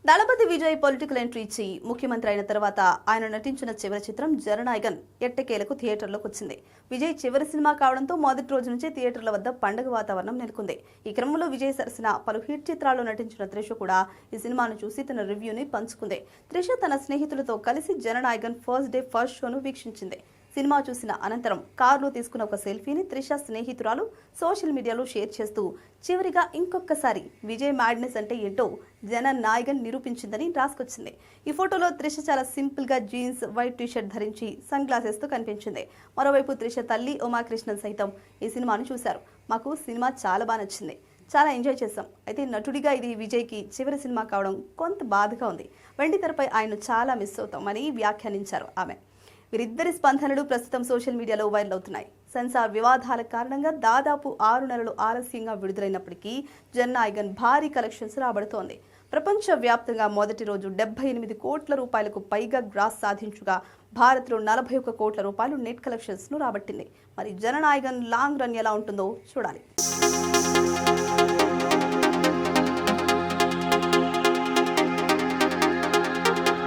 దళపతి Vijay political entry ఇచ్చి ముఖ్యమంత్రి అయిన తర్వాత ఆయన నటించిన చివరి చిత్రం జననాయగన్ ఎట్టకేలకు థియేటర్లోకి వచ్చింది. విజయ్ చివరి సినిమా కావడంతో మొదటి రోజు నుంచే థియేటర్ల వద్ద పండుగ వాతావరణం నెలకొంది. ఈ క్రమంలో విజయ్ సరసన పలు హిట్ చిత్రాల్లో నటించిన త్రిష కూడా ఈ సినిమాను చూసి తన రివ్యూని పంచుకుంది. త్రిష తన స్నేహితులతో కలిసి జననాయగన్ ఫస్ట్ డే ఫస్ట్ షోను వీక్షించింది. సినిమా చూసిన అనంతరం కారులో తీసుకున్న ఒక సెల్ఫీని త్రిష స్నేహితురాలు సోషల్ మీడియాలో షేర్ చేస్తూ చివరిగా ఇంకొకసారి విజయ్ మ్యాడ్నెస్ అంటే ఏంటో జననాయగన్ నిరూపించిందని రాసుకొచ్చింది. ఈ ఫోటోలో త్రిష చాలా సింపుల్ గా జీన్స్, వైట్ టీషర్ట్ ధరించి సన్ గ్లాసెస్ తో కనిపించింది. మరోవైపు త్రిష తల్లి ఉమాకృష్ణన్ సైతం ఈ సినిమాను చూశారు. మాకు సినిమా చాలా బాగా నచ్చింది, చాలా ఎంజాయ్ చేశాం. అయితే నటుడిగా ఇది విజయ్కి చివరి సినిమా కావడం కొంత బాధగా ఉంది. వెండి తెరపై ఆయన చాలా మిస్ అవుతామని వ్యాఖ్యానించారు ఆమె. వీరిద్దరి స్పందనలు ప్రస్తుతం సోషల్ మీడియాలో వైరల్ అవుతున్నాయి. సెన్సార్ వివాదాల కారణంగా దాదాపు 6 నెలలు ఆలస్యంగా విడుదలైనప్పటికీ జననాయగన్ భారీ కలెక్షన్స్ రాబడుతోంది. ప్రపంచ వ్యాప్తంగా మొదటి రోజు 78 కోట్ల రూపాయలకు పైగా గ్రాస్ సాధించగా భారత్లో 41 కోట్ల రూపాయలు నెట్ కలెక్షన్స్ ను రాబట్టింది. మరి జననాయగన్ లాంగ్ రన్ ఎలా ఉంటుందో చూడాలి.